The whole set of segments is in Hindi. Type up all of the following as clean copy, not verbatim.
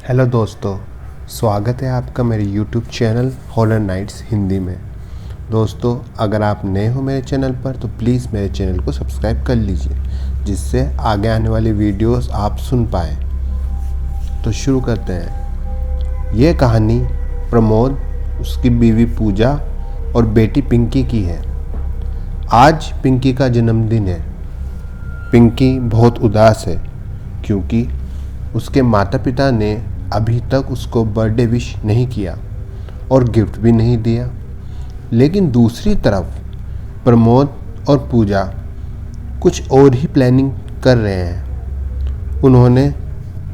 हेलो दोस्तों, स्वागत है आपका मेरे YouTube channel horror nights Hindi में। दोस्तों, अगर आप नए हो मेरे चैनल पर तो प्लीज़ मेरे चैनल को सब्सक्राइब कर लीजिए, जिससे आगे आने वाली वीडियोस आप सुन पाएँ। तो शुरू करते हैं। ये कहानी प्रमोद, उसकी बीवी पूजा और बेटी पिंकी की है। आज पिंकी का जन्मदिन है। पिंकी बहुत उदास है क्योंकि उसके माता पिता ने अभी तक उसको बर्थडे विश नहीं किया और गिफ्ट भी नहीं दिया। लेकिन दूसरी तरफ प्रमोद और पूजा कुछ और ही प्लानिंग कर रहे हैं। उन्होंने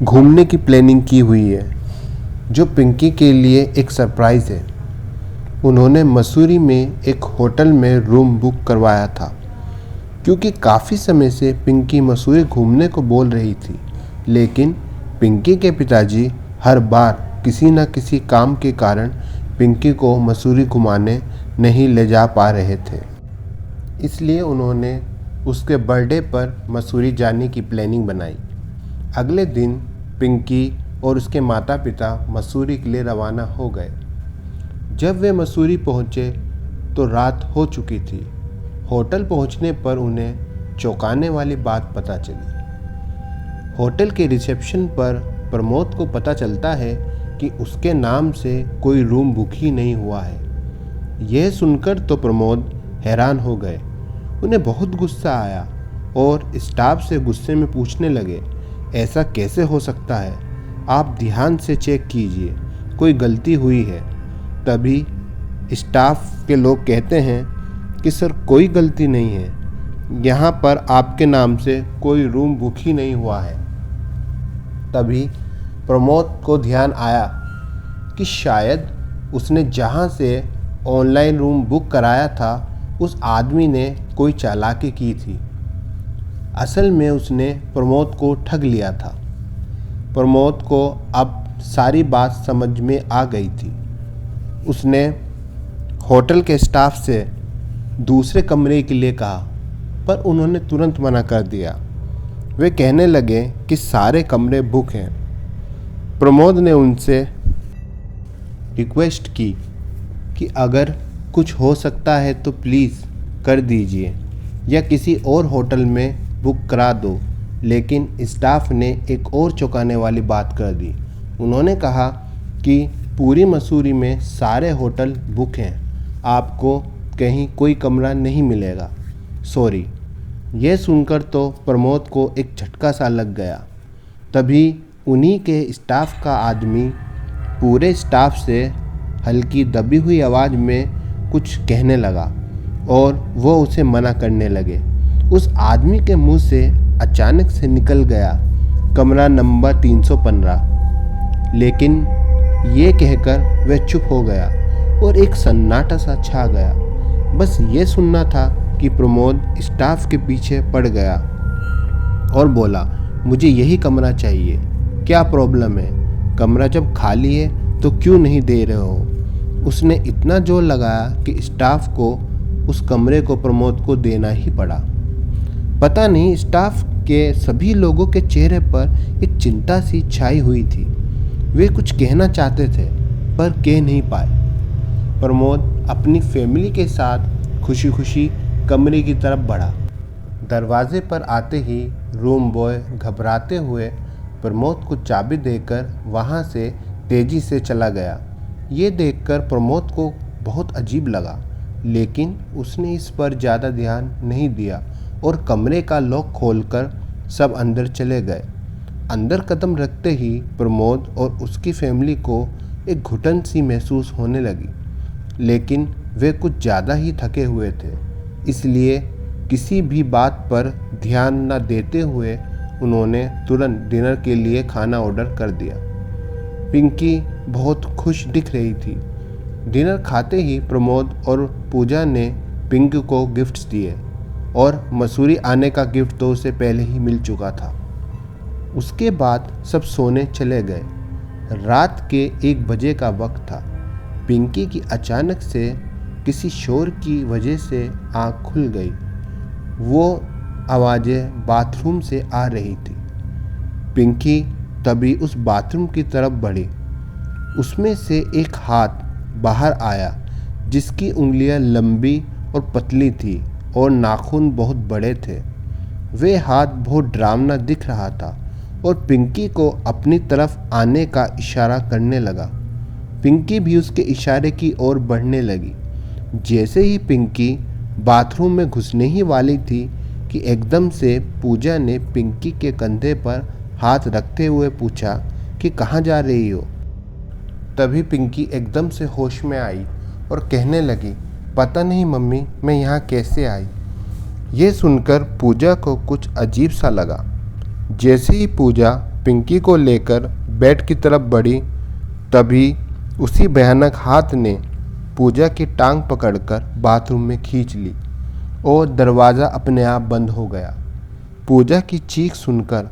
घूमने की प्लानिंग की हुई है, जो पिंकी के लिए एक सरप्राइज़ है। उन्होंने मसूरी में एक होटल में रूम बुक करवाया था, क्योंकि काफ़ी समय से पिंकी मसूरी घूमने को बोल रही थी। लेकिन पिंकी के पिताजी हर बार किसी न किसी काम के कारण पिंकी को मसूरी घुमाने नहीं ले जा पा रहे थे। इसलिए उन्होंने उसके बर्थडे पर मसूरी जाने की प्लानिंग बनाई। अगले दिन पिंकी और उसके माता पिता मसूरी के लिए रवाना हो गए। जब वे मसूरी पहुंचे तो रात हो चुकी थी। होटल पहुंचने पर उन्हें चौंकाने वाली बात पता चली। होटल के रिसेप्शन पर प्रमोद को पता चलता है कि उसके नाम से कोई रूम बुक ही नहीं हुआ है। यह सुनकर तो प्रमोद हैरान हो गए। उन्हें बहुत गुस्सा आया और स्टाफ से गुस्से में पूछने लगे, ऐसा कैसे हो सकता है? आप ध्यान से चेक कीजिए, कोई गलती हुई है। तभी स्टाफ के लोग कहते हैं कि सर, कोई गलती नहीं है, यहाँ पर आपके नाम से कोई रूम बुक ही नहीं हुआ है। तभी प्रमोद को ध्यान आया कि शायद उसने जहाँ से ऑनलाइन रूम बुक कराया था, उस आदमी ने कोई चालाकी की थी। असल में उसने प्रमोद को ठग लिया था। प्रमोद को अब सारी बात समझ में आ गई थी। उसने होटल के स्टाफ से दूसरे कमरे के लिए कहा, पर उन्होंने तुरंत मना कर दिया। वे कहने लगे कि सारे कमरे बुक हैं। प्रमोद ने उनसे रिक्वेस्ट की कि अगर कुछ हो सकता है तो प्लीज़ कर दीजिए या किसी और होटल में बुक करा दो। लेकिन स्टाफ ने एक और चौंकाने वाली बात कर दी। उन्होंने कहा कि पूरी मसूरी में सारे होटल बुक हैं, आपको कहीं कोई कमरा नहीं मिलेगा। सॉरी। यह सुनकर तो प्रमोद को एक झटका सा लग गया। तभी उन्हीं के स्टाफ का आदमी पूरे स्टाफ से हल्की दबी हुई आवाज़ में कुछ कहने लगा और वो उसे मना करने लगे। उस आदमी के मुंह से अचानक से निकल गया, कमरा नंबर 315। लेकिन ये कहकर वह चुप हो गया और एक सन्नाटा सा छा गया। बस ये सुनना था कि प्रमोद स्टाफ के पीछे पड़ गया और बोला, मुझे यही कमरा चाहिए, क्या प्रॉब्लम है? कमरा जब खाली है तो क्यों नहीं दे रहे हो? उसने इतना जोर लगाया कि स्टाफ को उस कमरे को प्रमोद को देना ही पड़ा। पता नहीं स्टाफ के सभी लोगों के चेहरे पर एक चिंता सी छाई हुई थी। वे कुछ कहना चाहते थे पर कह नहीं पाए। प्रमोद अपनी फैमिली के साथ खुशी खुशी कमरे की तरफ बढ़ा। दरवाजे पर आते ही रूम बॉय घबराते हुए प्रमोद को चाबी देकर वहां से तेजी से चला गया। ये देखकर प्रमोद को बहुत अजीब लगा, लेकिन उसने इस पर ज़्यादा ध्यान नहीं दिया और कमरे का लॉक खोलकर सब अंदर चले गए। अंदर कदम रखते ही प्रमोद और उसकी फैमिली को एक घुटन सी महसूस होने लगी। लेकिन वे कुछ ज़्यादा ही थके हुए थे, इसलिए किसी भी बात पर ध्यान न देते हुए उन्होंने तुरंत डिनर के लिए खाना ऑर्डर कर दिया। पिंकी बहुत खुश दिख रही थी। डिनर खाते ही प्रमोद और पूजा ने पिंकी को गिफ्ट्स दिए और मसूरी आने का गिफ्ट तो उसे पहले ही मिल चुका था। उसके बाद सब सोने चले गए। रात के 1 बजे का वक्त था। पिंकी की अचानक से किसी शोर की वजह से आँख खुल गई। वो आवाज़ें बाथरूम से आ रही थी। पिंकी तभी उस बाथरूम की तरफ बढ़ी। उसमें से एक हाथ बाहर आया जिसकी उंगलियां लंबी और पतली थी और नाखून बहुत बड़े थे। वे हाथ बहुत डरावना दिख रहा था और पिंकी को अपनी तरफ आने का इशारा करने लगा। पिंकी भी उसके इशारे की ओर बढ़ने लगी। जैसे ही पिंकी बाथरूम में घुसने ही वाली थी कि एकदम से पूजा ने पिंकी के कंधे पर हाथ रखते हुए पूछा कि कहाँ जा रही हो। तभी पिंकी एकदम से होश में आई और कहने लगी, पता नहीं मम्मी, मैं यहाँ कैसे आई। ये सुनकर पूजा को कुछ अजीब सा लगा। जैसे ही पूजा पिंकी को लेकर बेड की तरफ बढ़ी, तभी उसी भयानक हाथ ने पूजा की टांग पकड़कर बाथरूम में खींच ली और दरवाज़ा अपने आप बंद हो गया। पूजा की चीख सुनकर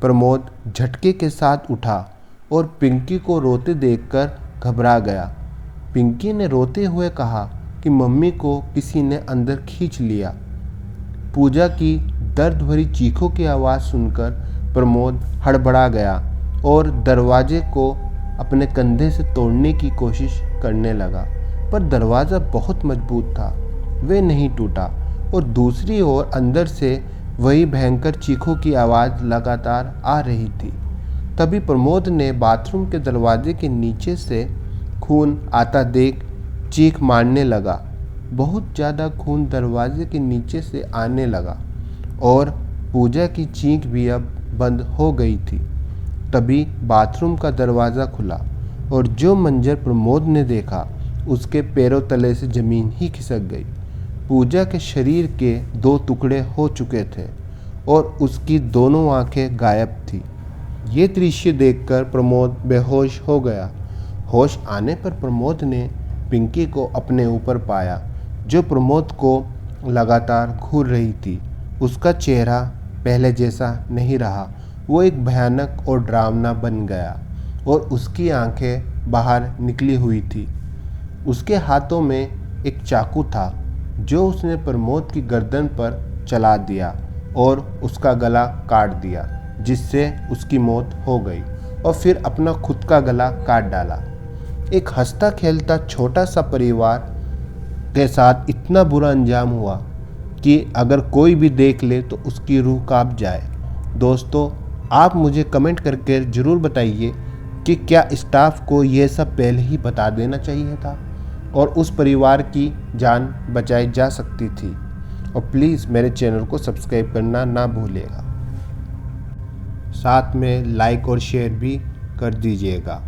प्रमोद झटके के साथ उठा और पिंकी को रोते देखकर घबरा गया। पिंकी ने रोते हुए कहा कि मम्मी को किसी ने अंदर खींच लिया। पूजा की दर्द भरी चीखों की आवाज़ सुनकर प्रमोद हड़बड़ा गया और दरवाजे को अपने कंधे से तोड़ने की कोशिश करने लगा, पर दरवाज़ा बहुत मजबूत था, वे नहीं टूटा और दूसरी ओर अंदर से वही भयंकर चीखों की आवाज़ लगातार आ रही थी। तभी प्रमोद ने बाथरूम के दरवाजे के नीचे से खून आता देख चीख मारने लगा। बहुत ज़्यादा खून दरवाजे के नीचे से आने लगा और पूजा की चीख भी अब बंद हो गई थी। तभी बाथरूम का दरवाज़ा खुला और जो मंजर प्रमोद ने देखा उसके पैरों तले से ज़मीन ही खिसक गई। पूजा के शरीर के 2 टुकड़े हो चुके थे और उसकी दोनों आंखें गायब थी। ये दृश्य देखकर प्रमोद बेहोश हो गया। होश आने पर प्रमोद ने पिंकी को अपने ऊपर पाया, जो प्रमोद को लगातार घूर रही थी। उसका चेहरा पहले जैसा नहीं रहा, वो एक भयानक और डरावना बन गया और उसकी आंखें बाहर निकली हुई थी। उसके हाथों में एक चाकू था जो उसने प्रमोद की गर्दन पर चला दिया और उसका गला काट दिया, जिससे उसकी मौत हो गई और फिर अपना खुद का गला काट डाला। एक हंसता खेलता छोटा सा परिवार के साथ इतना बुरा अंजाम हुआ कि अगर कोई भी देख ले तो उसकी रूह कांप जाए। दोस्तों, आप मुझे कमेंट करके ज़रूर बताइए कि क्या स्टाफ को ये सब पहले ही बता देना चाहिए था और उस परिवार की जान बचाई जा सकती थी। और प्लीज़ मेरे चैनल को सब्सक्राइब करना ना भूलिएगा, साथ में लाइक और शेयर भी कर दीजिएगा।